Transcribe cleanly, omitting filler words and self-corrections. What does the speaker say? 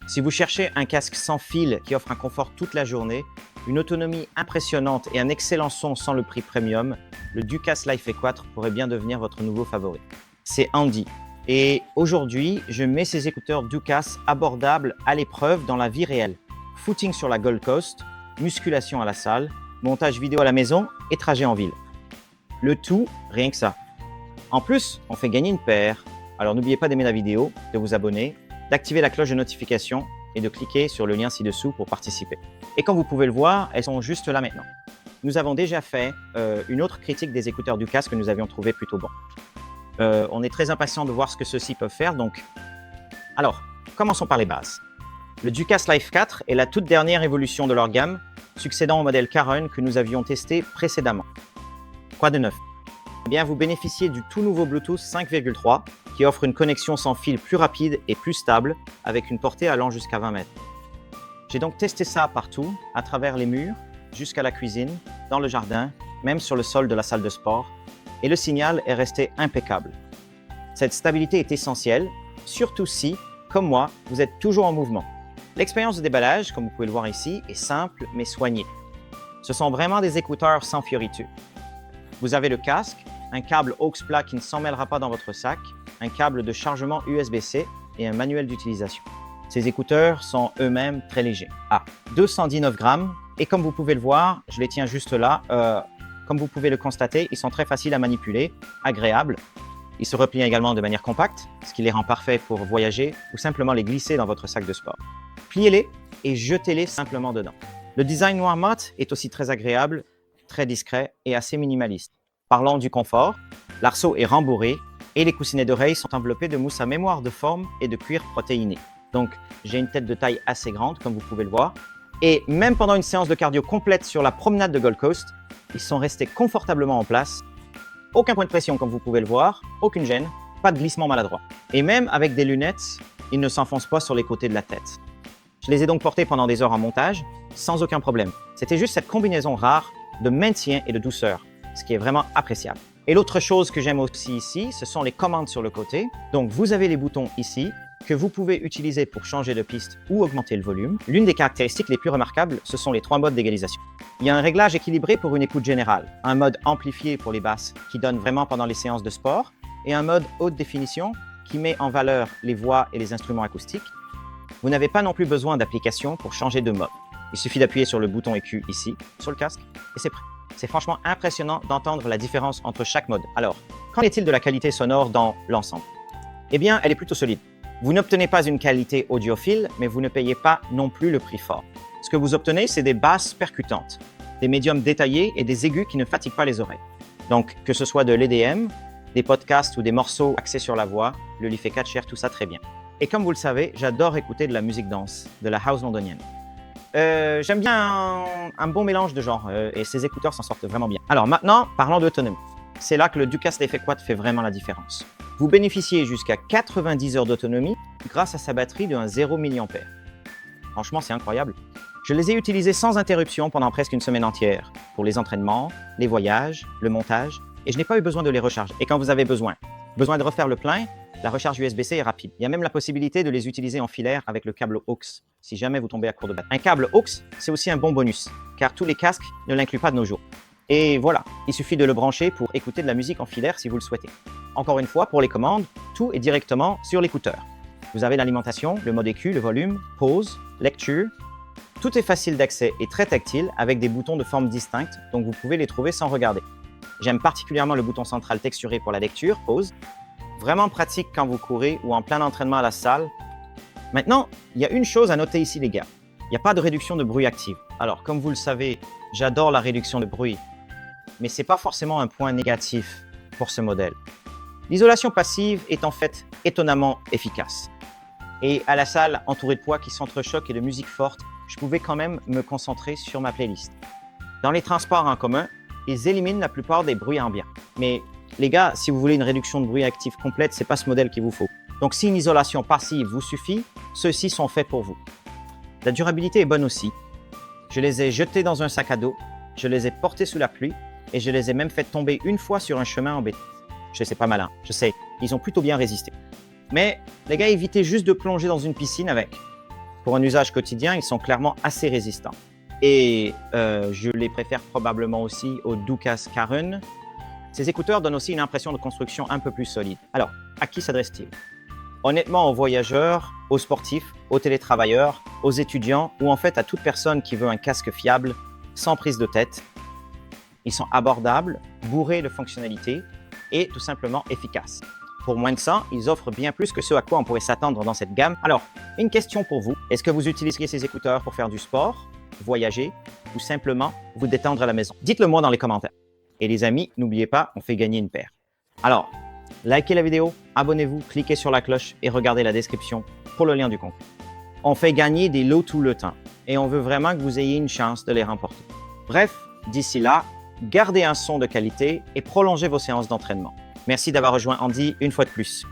Si vous cherchez un casque sans fil qui offre un confort toute la journée, une autonomie impressionnante et un excellent son sans le prix premium, le Ducasse Life E4 pourrait bien devenir votre nouveau favori. C'est Andy. Et aujourd'hui, je mets ces écouteurs Ducasse abordables à l'épreuve dans la vie réelle. Footing sur la Gold Coast, musculation à la salle, montage vidéo à la maison et trajet en ville. Le tout, rien que ça. En plus, on fait gagner une paire. Alors n'oubliez pas d'aimer la vidéo, de vous abonner, d'activer la cloche de notification et de cliquer sur le lien ci-dessous pour participer. Et comme vous pouvez le voir, elles sont juste là maintenant. Nous avons déjà fait une autre critique des écouteurs Ducasse que nous avions trouvé plutôt bon. On est très impatient de voir ce que ceux-ci peuvent faire. Alors, commençons par les bases. Le Ducasse Life 4 est la toute dernière évolution de leur gamme, succédant au modèle Caron que nous avions testé précédemment. Quoi de neuf? Eh bien, vous bénéficiez du tout nouveau Bluetooth 5,3 qui offre une connexion sans fil plus rapide et plus stable avec une portée allant jusqu'à 20 mètres. J'ai donc testé ça partout, à travers les murs, jusqu'à la cuisine, dans le jardin, même sur le sol de la salle de sport, et le signal est resté impeccable. Cette stabilité est essentielle, surtout si, comme moi, vous êtes toujours en mouvement. L'expérience de déballage, comme vous pouvez le voir ici, est simple mais soignée. Ce sont vraiment des écouteurs sans fioritures. Vous avez le casque, un câble aux plat qui ne s'emmêlera pas dans votre sac, un câble de chargement USB-C et un manuel d'utilisation. Ces écouteurs sont eux-mêmes très légers. 219 grammes et comme vous pouvez le voir, je les tiens juste là. Comme vous pouvez le constater, ils sont très faciles à manipuler, agréables. Ils se replient également de manière compacte, ce qui les rend parfaits pour voyager ou simplement les glisser dans votre sac de sport. Pliez-les et jetez-les simplement dedans. Le design noir mat est aussi très agréable, très discret et assez minimaliste. Parlons du confort, l'arceau est rembourré et les coussinets d'oreilles sont enveloppés de mousse à mémoire de forme et de cuir protéiné. Donc, j'ai une tête de taille assez grande, comme vous pouvez le voir. Et même pendant une séance de cardio complète sur la promenade de Gold Coast, ils sont restés confortablement en place. Aucun point de pression, comme vous pouvez le voir, aucune gêne, pas de glissement maladroit. Et même avec des lunettes, ils ne s'enfoncent pas sur les côtés de la tête. Je les ai donc portés pendant des heures en montage, sans aucun problème. C'était juste cette combinaison rare de maintien et de douceur, ce qui est vraiment appréciable. Et l'autre chose que j'aime aussi ici, ce sont les commandes sur le côté. Donc, vous avez les boutons ici, que vous pouvez utiliser pour changer de piste ou augmenter le volume. L'une des caractéristiques les plus remarquables, ce sont les 3 modes d'égalisation. Il y a un réglage équilibré pour une écoute générale, un mode amplifié pour les basses qui donne vraiment pendant les séances de sport et un mode haute définition qui met en valeur les voix et les instruments acoustiques. Vous n'avez pas non plus besoin d'application pour changer de mode. Il suffit d'appuyer sur le bouton EQ ici, sur le casque, et c'est prêt. C'est franchement impressionnant d'entendre la différence entre chaque mode. Alors, qu'en est-il de la qualité sonore dans l'ensemble? Eh bien, elle est plutôt solide. Vous n'obtenez pas une qualité audiophile, mais vous ne payez pas non plus le prix fort. Ce que vous obtenez, c'est des basses percutantes, des médiums détaillés et des aigus qui ne fatiguent pas les oreilles. Donc, que ce soit de l'EDM, des podcasts ou des morceaux axés sur la voix, le Life 4 gère tout ça très bien. Et comme vous le savez, j'adore écouter de la musique danse, de la house londonienne. J'aime bien un bon mélange de genres et ces écouteurs s'en sortent vraiment bien. Alors maintenant, parlons d'autonomie. C'est là que le Ducasse Life E4 fait vraiment la différence. Vous bénéficiez jusqu'à 90 heures d'autonomie grâce à sa batterie de 0 mAh. Franchement, c'est incroyable. Je les ai utilisés sans interruption pendant presque une semaine entière pour les entraînements, les voyages, le montage et je n'ai pas eu besoin de les recharger. Et quand vous avez besoin de refaire le plein, la recharge USB-C est rapide. Il y a même la possibilité de les utiliser en filaire avec le câble aux, si jamais vous tombez à court de batterie. Un câble aux, c'est aussi un bon bonus, car tous les casques ne l'incluent pas de nos jours. Et voilà, il suffit de le brancher pour écouter de la musique en filaire si vous le souhaitez. Encore une fois, pour les commandes, tout est directement sur l'écouteur. Vous avez l'alimentation, le mode EQ, le volume, pause, lecture. Tout est facile d'accès et très tactile avec des boutons de forme distincte, donc vous pouvez les trouver sans regarder. J'aime particulièrement le bouton central texturé pour la lecture, pause. Vraiment pratique quand vous courez ou en plein entraînement à la salle. Maintenant, il y a une chose à noter ici, les gars. Il n'y a pas de réduction de bruit active. Alors, comme vous le savez, j'adore la réduction de bruit, mais ce n'est pas forcément un point négatif pour ce modèle. L'isolation passive est en fait étonnamment efficace. Et à la salle, entouré de poids qui s'entrechoquent et de musique forte, je pouvais quand même me concentrer sur ma playlist. Dans les transports en commun, ils éliminent la plupart des bruits ambiants. Mais les gars, si vous voulez une réduction de bruit active complète, c'est pas ce modèle qu'il vous faut. Donc si une isolation passive vous suffit, ceux-ci sont faits pour vous. La durabilité est bonne aussi. Je les ai jetés dans un sac à dos, je les ai portés sous la pluie et je les ai même fait tomber une fois sur un chemin en béton. Je sais, c'est pas malin, je sais, ils ont plutôt bien résisté. Mais les gars, évitez juste de plonger dans une piscine avec. pour un usage quotidien, ils sont clairement assez résistants. Et je les préfère probablement aussi aux Dukas Karun. Ces écouteurs donnent aussi une impression de construction un peu plus solide. Alors, à qui s'adresse-t-il? Honnêtement, aux voyageurs, aux sportifs, aux télétravailleurs, aux étudiants ou en fait à toute personne qui veut un casque fiable, sans prise de tête. Ils sont abordables, bourrés de fonctionnalités et tout simplement efficaces. Pour moins de 100, ils offrent bien plus que ce à quoi on pourrait s'attendre dans cette gamme. Alors, une question pour vous. Est-ce que vous utiliseriez ces écouteurs pour faire du sport, voyager ou simplement vous détendre à la maison? Dites-le moi dans les commentaires. Et les amis, n'oubliez pas, on fait gagner une paire. Alors, likez la vidéo, abonnez-vous, cliquez sur la cloche et regardez la description pour le lien du concours. On fait gagner des lots tout le temps et on veut vraiment que vous ayez une chance de les remporter. Bref, d'ici là, gardez un son de qualité et prolongez vos séances d'entraînement. Merci d'avoir rejoint Andy une fois de plus.